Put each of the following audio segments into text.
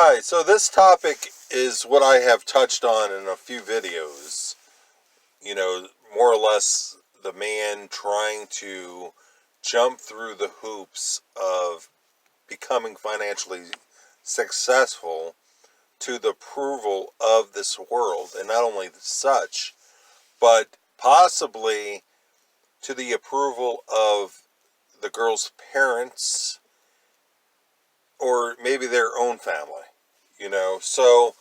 Hi, so this topic is what I have touched on in a few videos. More or less the man trying to jump through the hoops of becoming financially successful to the approval of this world. And not only such, but possibly to the approval of the girl's parents or maybe their own family. So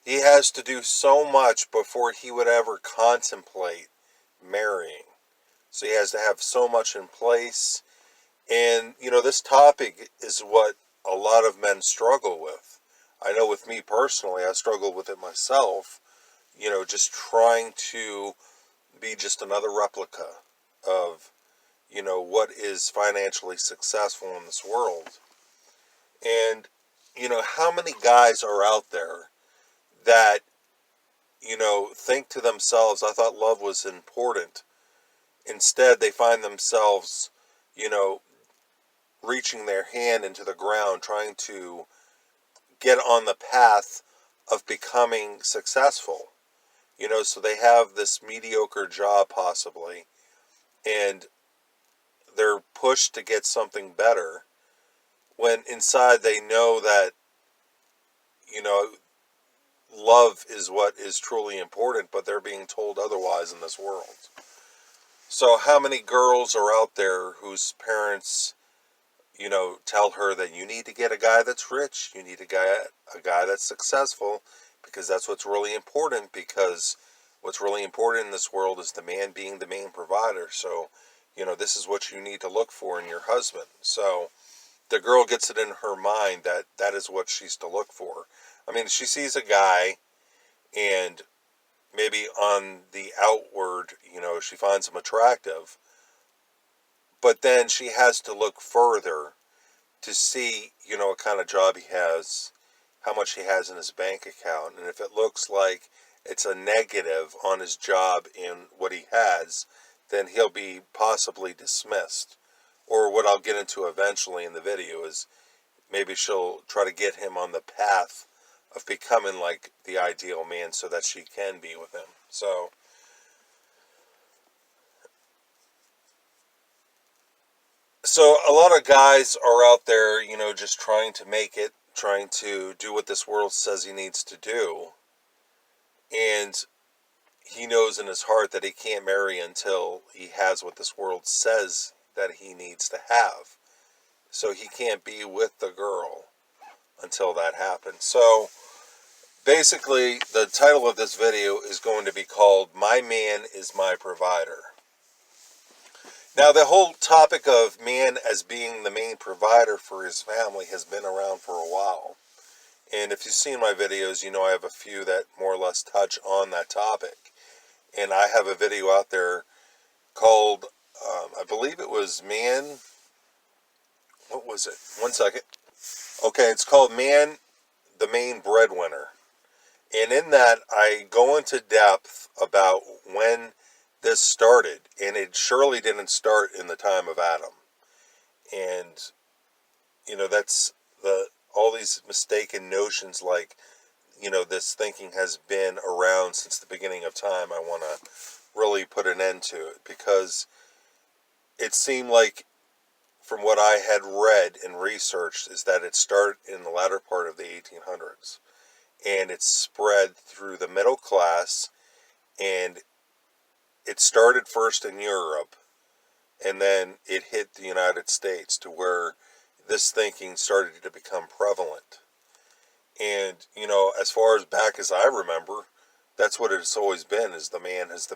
he has to do so much before he would ever contemplate marrying. So he has to have so much in place. And, this topic is what a lot of men struggle with. I know with me personally, I struggled with it myself, just trying to be just another replica of, what is financially successful in this world. And, how many guys are out there that, think to themselves, I thought love was important. Instead, they find themselves, you know, reaching their hand into the ground, trying to get on the path of becoming successful. So they have this mediocre job possibly, and they're pushed to get something better when inside they know that, you know, love is what is truly important, but they're being told otherwise in this world. So how many girls are out there whose parents, tell her that you need to get a guy that's rich, you need a guy that's successful, because that's what's really important, because what's really important in this world is the man being the main provider. So, this is what you need to look for in your husband. So the girl gets it in her mind that that is what she's to look for. I mean, she sees a guy and maybe on the outward, she finds him attractive, but then she has to look further to see, what kind of job he has, how much he has in his bank account. And if it looks like it's a negative on his job and what he has, then he'll be possibly dismissed. Or what I'll get into eventually in the video is maybe she'll try to get him on the path of becoming like the ideal man so that she can be with him. So a lot of guys are out there, just trying to make it, trying to do what this world says he needs to do. And he knows in his heart that he can't marry until he has what this world says that he needs to have. So he can't be with the girl until that happens. So basically, the title of this video is going to be called My Man is My Provider. Now, the whole topic of man as being the main provider for his family has been around for a while. And if you've seen my videos, I have a few that more or less touch on that topic. And I have a video out there called, I believe it was what was it? One second. Okay, it's called Man, the Main Breadwinner. And in that, I go into depth about when this started. And it surely didn't start in the time of Adam. And, that's all these mistaken notions like, this thinking has been around since the beginning of time. I want to really put an end to it, because it seemed like, from what I had read and researched, is that it started in the latter part of the 1800s. And it's spread through the middle class, and it started first in Europe, and then it hit the United States, to where this thinking started to become prevalent. And, as far as back as I remember, that's what it's always been, is the man is the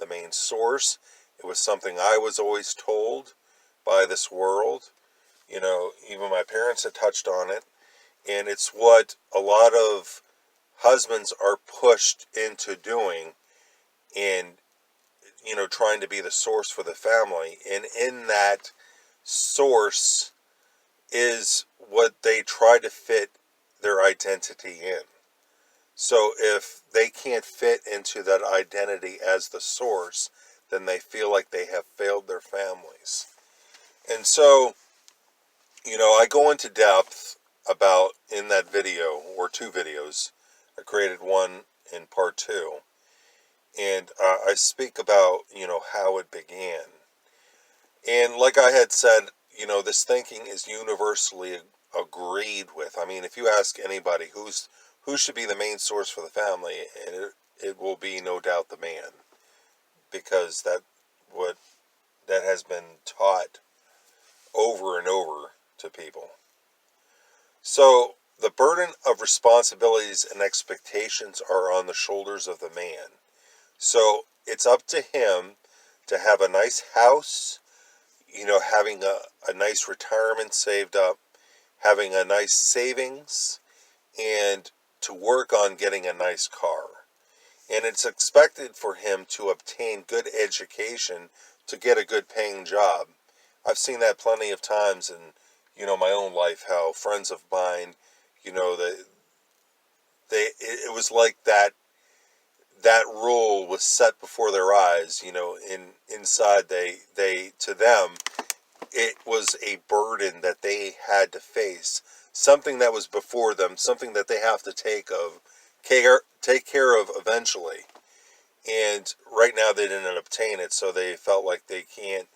main source. It was something I was always told by this world. Even my parents had touched on it. And it's what a lot of husbands are pushed into doing, and, trying to be the source for the family. And in that source is what they try to fit their identity in. So if they can't fit into that identity as the source, then they feel like they have failed their families. And so, I go into depth about in that video, or two videos. I created one in part two, and I speak about, how it began. And like I had said, this thinking is universally agreed with. I mean, if you ask anybody who should be the main source for the family, and it will be no doubt the man, because that has been taught over and over to people. So the burden of responsibilities and expectations are on the shoulders of the man. So it's up to him to have a nice house, having a nice retirement saved up, having a nice savings, and to work on getting a nice car. And it's expected for him to obtain good education to get a good paying job. I've seen that plenty of times in, my own life, how friends of mine, it was like that rule was set before their eyes, inside they to them, it was a burden that they had to face, something that was before them, something that they have to take care of eventually. And right now they didn't obtain it, so they felt like they can't,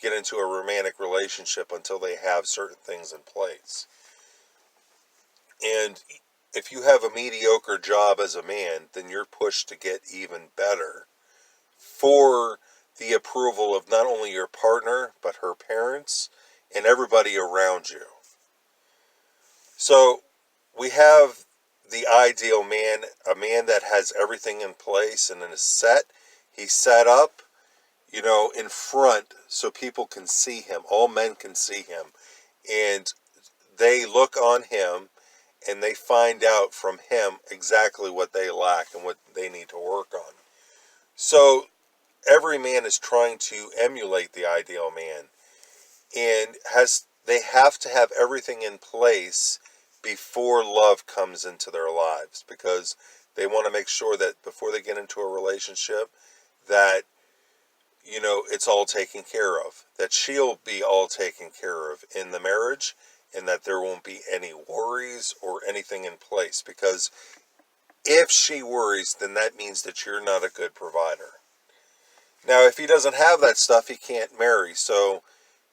get into a romantic relationship until they have certain things in place. And if you have a mediocre job as a man, then you're pushed to get even better for the approval of not only your partner, but her parents and everybody around you. So we have the ideal man, a man that has everything in place and is set. He's set up, in front so people can see him. All men can see him. And they look on him and they find out from him exactly what they lack and what they need to work on. So every man is trying to emulate the ideal man, and they have to have everything in place before love comes into their lives, because they want to make sure that before they get into a relationship that it's all taken care of, that she'll be all taken care of in the marriage, and that there won't be any worries or anything in place. Because if she worries, then that means that you're not a good provider. Now, if he doesn't have that stuff, he can't marry. So,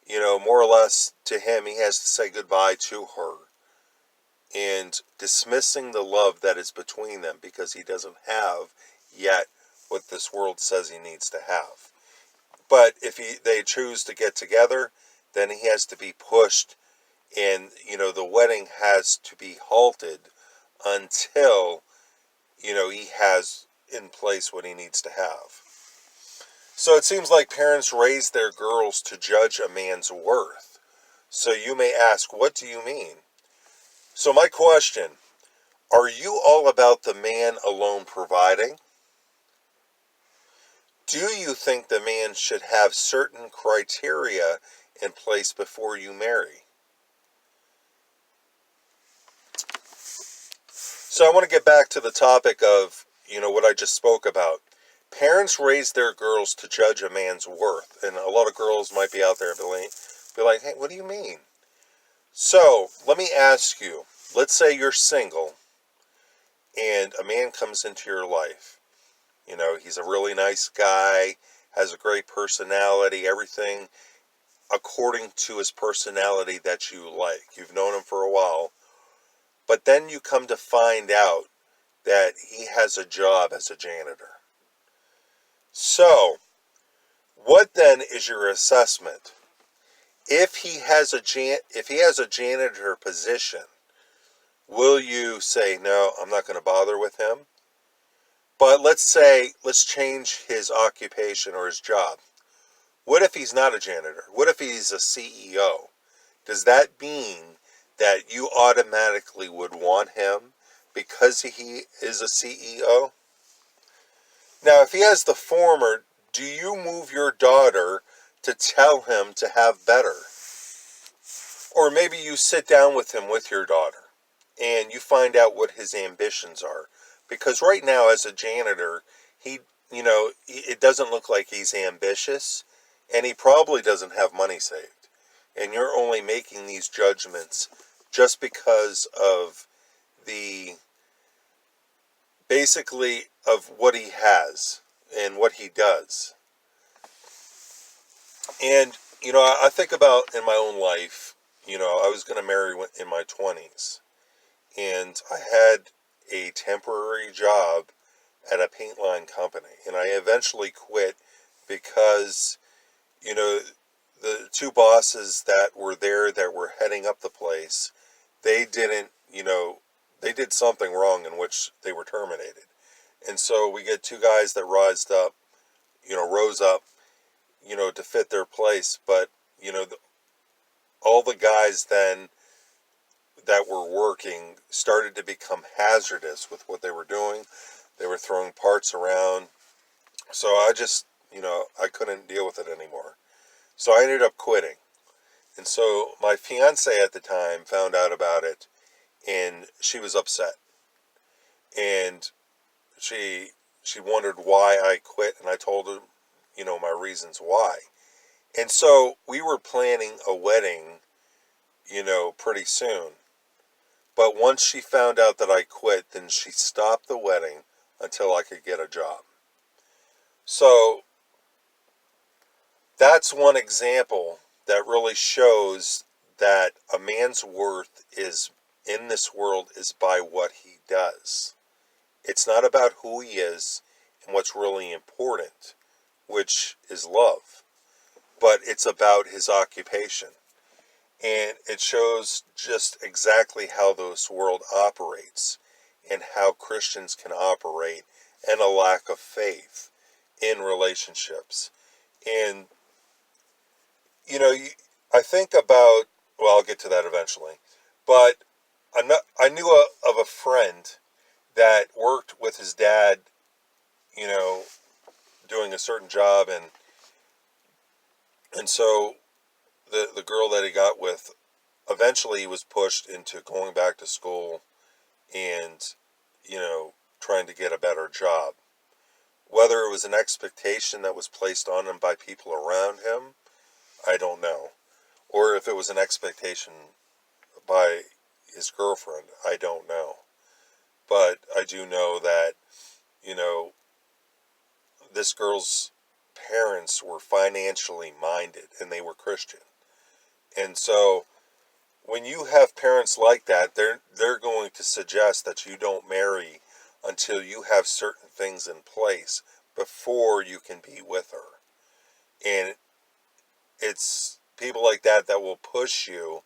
more or less to him, he has to say goodbye to her and dismissing the love that is between them, because he doesn't have yet what this world says he needs to have. But if they choose to get together, then he has to be pushed, and the wedding has to be halted until he has in place what he needs to have. So it seems like parents raise their girls to judge a man's worth. So you may ask, what do you mean? So my question, are you all about the man alone providing? Do you think the man should have certain criteria in place before you marry? So I want to get back to the topic of, what I just spoke about. Parents raise their girls to judge a man's worth. And a lot of girls might be out there be like, hey, what do you mean? So let me ask you, let's say you're single and a man comes into your life. He's a really nice guy, has a great personality, everything according to his personality that you like. You've known him for a while. But then you come to find out that he has a job as a janitor. So, what then is your assessment? If he has a janitor position, will you say, no, I'm not going to bother with him? But let's change his occupation or his job. What if he's not a janitor? What if he's a CEO? Does that mean that you automatically would want him because he is a CEO? Now, if he has the former, do you move your daughter to tell him to have better? Or maybe you sit down with him with your daughter and you find out what his ambitions are. Because right now, as a janitor, it doesn't look like he's ambitious, and he probably doesn't have money saved. And you're only making these judgments just because of the, basically, of what he has and what he does. And, I think about in my own life, I was going to marry in my 20s, and I had a temporary job at a paint line company, and I eventually quit because, you know, the two bosses that were there that were heading up the place, they didn't, they did something wrong in which they were terminated. And so we get two guys that rose up, to fit their place. But, all the guys then that were working started to become hazardous with what they were doing. They were throwing parts around. So I just, I couldn't deal with it anymore. So I ended up quitting. And so my fiance at the time found out about it, and she was upset. And she wondered why I quit, and I told her, my reasons why. And so we were planning a wedding, pretty soon. But once she found out that I quit, then she stopped the wedding until I could get a job. So that's one example that really shows that a man's worth is in this world is by what he does. It's not about who he is and what's really important, which is love, but it's about his occupation. And it shows just exactly how this world operates and how Christians can operate and a lack of faith in relationships. And, I think about, well, I'll get to that eventually, but I knew of a friend that worked with his dad, doing a certain job, and so the girl that he got with, eventually he was pushed into going back to school and, trying to get a better job. Whether it was an expectation that was placed on him by people around him, I don't know. Or if it was an expectation by his girlfriend, I don't know. But I do know that, this girl's parents were financially minded and they were Christian. And so when you have parents like that, they're going to suggest that you don't marry until you have certain things in place before you can be with her. And it's people like that that will push you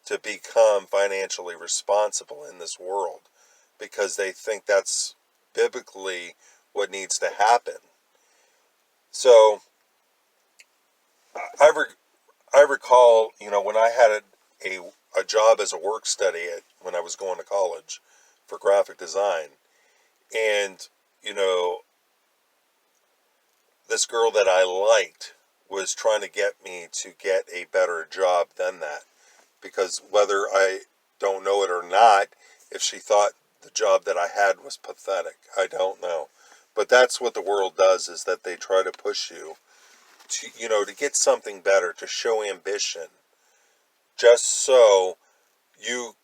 to become financially responsible in this world because they think that's biblically what needs to happen. So I recall, when I had a job as a work study when I was going to college for graphic design, and this girl that I liked was trying to get me to get a better job than that, because whether I don't know it or not, if she thought the job that I had was pathetic, I don't know. But that's what the world does, is that they try to push you to get something better, to show ambition, just so you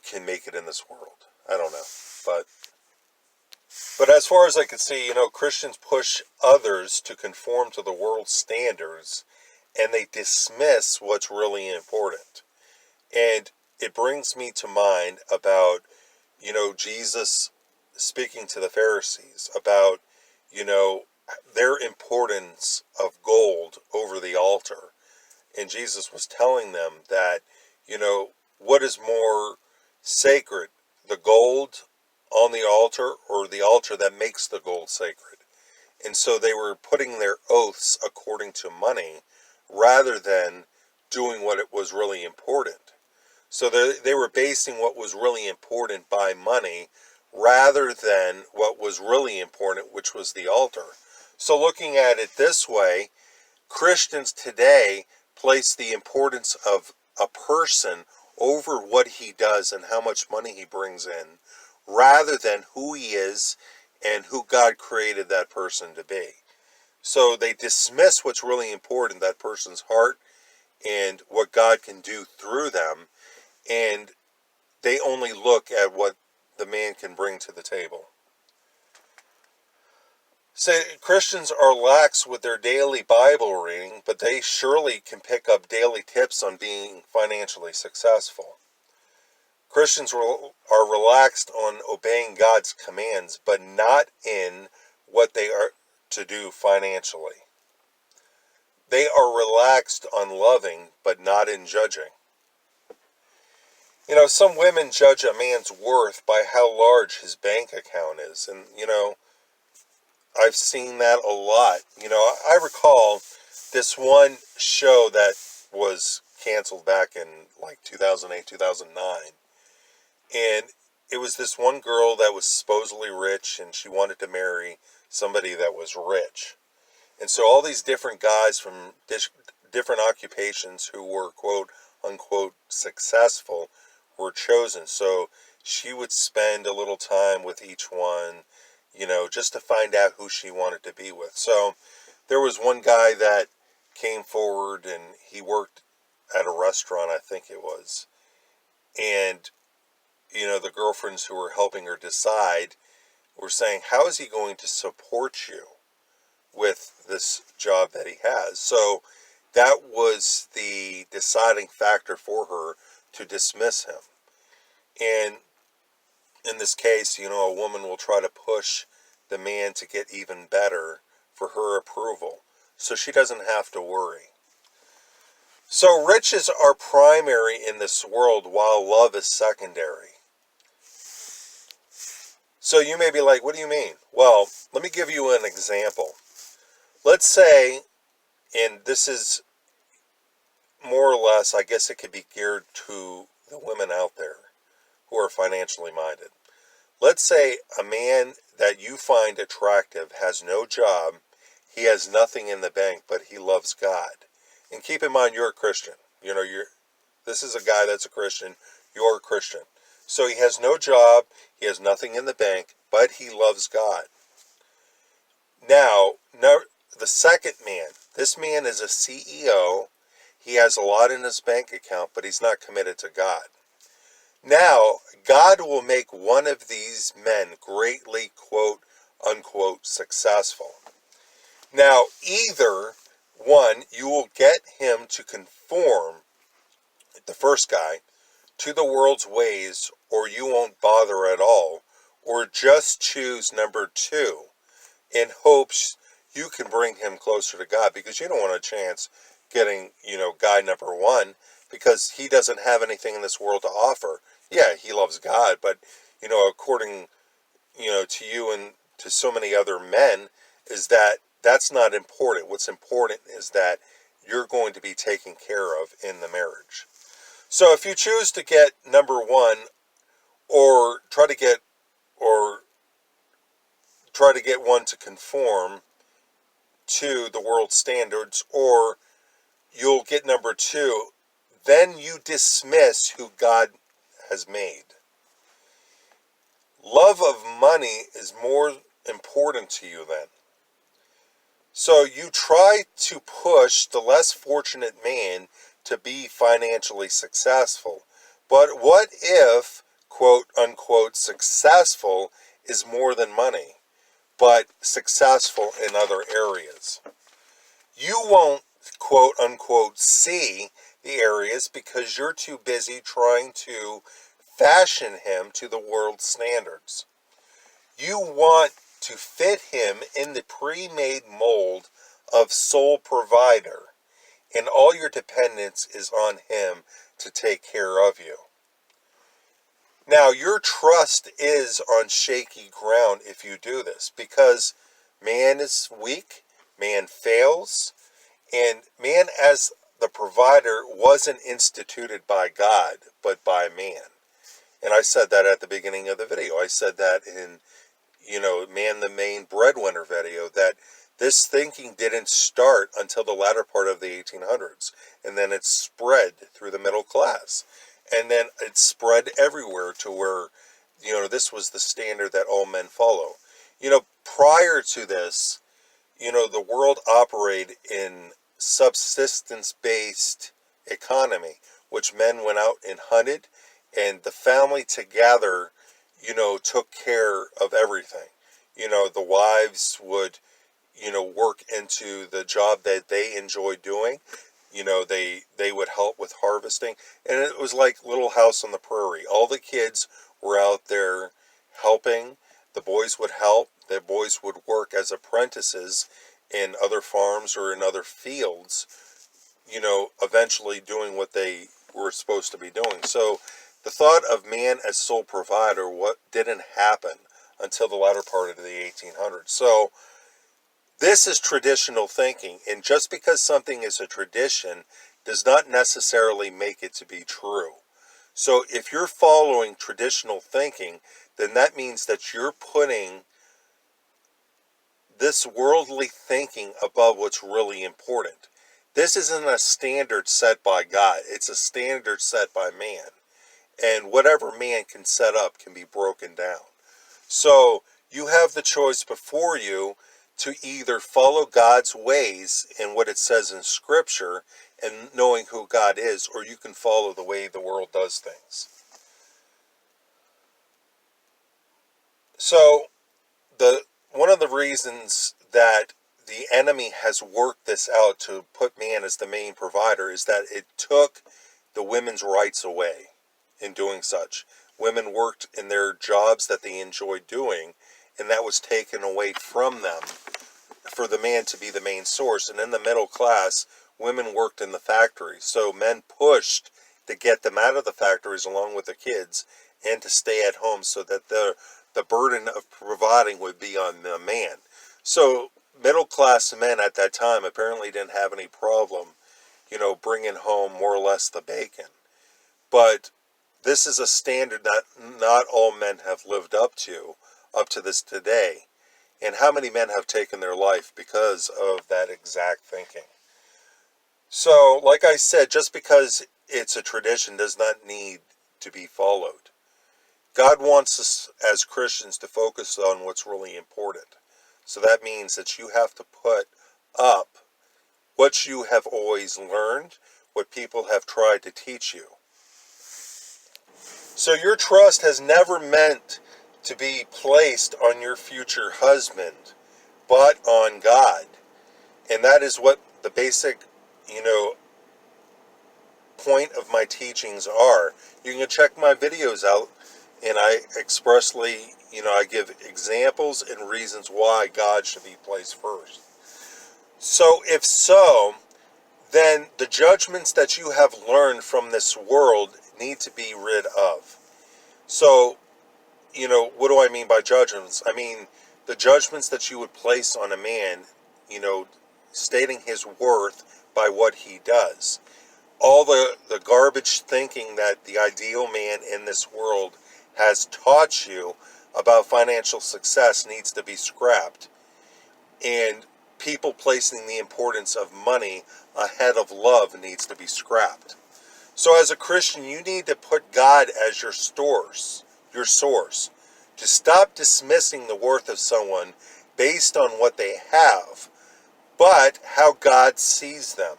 can make it in this world. I don't know. But as far as I can see, Christians push others to conform to the world's standards, and they dismiss what's really important. And it brings me to mind about, Jesus speaking to the Pharisees about, their importance of gold over the altar. And Jesus was telling them that, what is more sacred, the gold on the altar or the altar that makes the gold sacred? And so they were putting their oaths according to money rather than doing what it was really important. So they were basing what was really important by money rather than what was really important, which was the altar. So looking at it this way, Christians today place the importance of a person over what he does and how much money he brings in, rather than who he is and who God created that person to be. So they dismiss what's really important, that person's heart and what God can do through them, and they only look at what the man can bring to the table. Say Christians are lax with their daily Bible reading, but they surely can pick up daily tips on being financially successful. Christians are relaxed on obeying God's commands, but not in what they are to do financially. They are relaxed on loving, but not in judging. Some women judge a man's worth by how large his bank account is. And, I've seen that a lot. I recall this one show that was canceled back in like 2008, 2009. And it was this one girl that was supposedly rich, and she wanted to marry somebody that was rich. And so all these different guys from different occupations who were quote unquote successful were chosen. So she would spend a little time with each one, just to find out who she wanted to be with. So there was one guy that came forward, and he worked at a restaurant, I think it was. And, the girlfriends who were helping her decide were saying, how is he going to support you with this job that he has? So that was the deciding factor for her to dismiss him. And in this case, a woman will try to push the man to get even better for her approval, so she doesn't have to worry. So riches are primary in this world, while love is secondary. So you may be like, what do you mean? Well, let me give you an example. Let's say, and this is more or less, I guess it could be geared to the women out there who are financially minded. Let's say a man that you find attractive has no job, he has nothing in the bank, but he loves God. And keep in mind, you're a Christian. This is a guy that's a Christian. You're a Christian. So he has no job, he has nothing in the bank, but he loves God. Now, the second man, this man is a CEO. He has a lot in his bank account, but he's not committed to God. Now, God will make one of these men greatly, quote, unquote, successful. Now, either one, you will get him to conform, the first guy, to the world's ways, or you won't bother at all, or just choose number two in hopes you can bring him closer to God, because you don't want a chance getting, guy number one, because he doesn't have anything in this world to offer. Yeah, he loves God, but, according, to you and to so many other men, is that that's not important. What's important is that you're going to be taken care of in the marriage. So if you choose to get number one, or try to get one to conform to the world standards, or you'll get number two, then you dismiss who God has made. Love of money is more important to you then. So you try to push the less fortunate man to be financially successful. But what if, quote unquote, successful is more than money, but successful in other areas? You won't, quote unquote, see the areas because you're too busy trying to fashion him to the world's standards. You want to fit him in the pre-made mold of sole provider, and all your dependence is on him to take care of you. Now, your trust is on shaky ground if you do this, because man is weak, man fails, and man as the provider wasn't instituted by God, but by man. And I said that at the beginning of the video. I said that in, Man the Main Breadwinner video, that this thinking didn't start until the latter part of the 1800s. And then it spread through the middle class. And then it spread everywhere to where, this was the standard that all men follow. Prior to this, the world operated in subsistence-based economy, which men went out and hunted, and the family together, took care of everything. The wives would, work into the job that they enjoy doing. They would help with harvesting, and it was like Little House on the Prairie. All the kids were out there helping. The boys would help. The boys would work as apprentices in other farms or in other fields, eventually doing what they were supposed to be doing. So the thought of man as sole provider, what didn't happen until the latter part of the 1800s. So this is traditional thinking, and just because something is a tradition does not necessarily make it to be true. So if you're following traditional thinking, then that means that you're putting this worldly thinking above what's really important. This isn't a standard set by God. It's a standard set by man. And whatever man can set up can be broken down. So you have the choice before you to either follow God's ways and what it says in Scripture and knowing who God is, or you can follow the way the world does things. So one of the reasons that the enemy has worked this out to put man as the main provider is that it took the women's rights away in doing such. Women worked in their jobs that they enjoyed doing, and that was taken away from them for the man to be the main source. And in the middle class, women worked in the factories. So men pushed to get them out of the factories along with the kids and to stay at home so that the burden of providing would be on the man. So middle class men at that time apparently didn't have any problem, bringing home more or less the bacon. But this is a standard that not all men have lived up to this today. And how many men have taken their life because of that exact thinking? So, like I said, just because it's a tradition does not need to be followed. God wants us as Christians to focus on what's really important. So that means that you have to put up what you have always learned, what people have tried to teach you. So your trust has never meant to be placed on your future husband, but on God. And that is what the basic, point of my teachings are. You can check my videos out, and I expressly, I give examples and reasons why God should be placed first. So if so, then the judgments that you have learned from this world need to be rid of. So, what do I mean by judgments? I mean the judgments that you would place on a man, stating his worth by what he does. All the garbage thinking that the ideal man in this world has taught you about financial success needs to be scrapped. And people placing the importance of money ahead of love needs to be scrapped. So as a Christian, you need to put God as your source, to stop dismissing the worth of someone based on what they have, but how God sees them.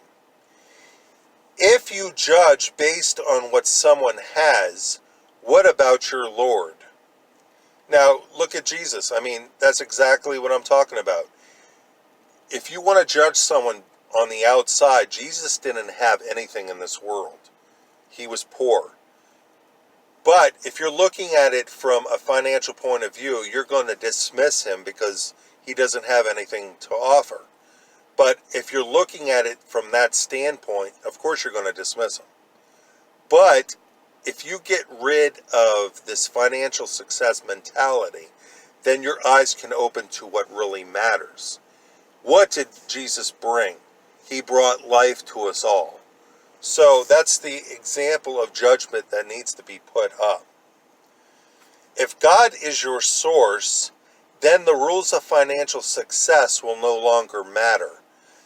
If you judge based on what someone has, what about your Lord? Now, look at Jesus. I mean, that's exactly what I'm talking about. If you want to judge someone on the outside, Jesus didn't have anything in this world. He was poor. But if you're looking at it from a financial point of view, you're going to dismiss him because he doesn't have anything to offer. But if you're looking at it from that standpoint, of course you're going to dismiss him. But if you get rid of this financial success mentality, then your eyes can open to what really matters. What did Jesus bring? He brought life to us all. So that's the example of judgment that needs to be put up. If God is your source, then the rules of financial success will no longer matter,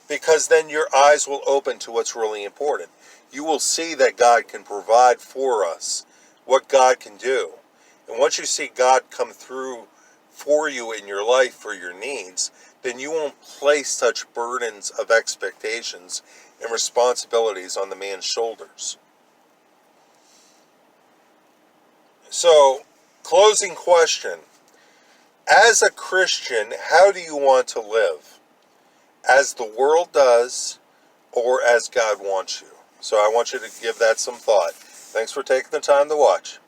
because then your eyes will open to what's really important. You will see that God can provide for us, what God can do. And once you see God come through for you in your life for your needs, then you won't place such burdens of expectations and responsibilities on the man's shoulders. So, closing question. As a Christian, how do you want to live? As the world does, or as God wants you? So I want you to give that some thought. Thanks for taking the time to watch.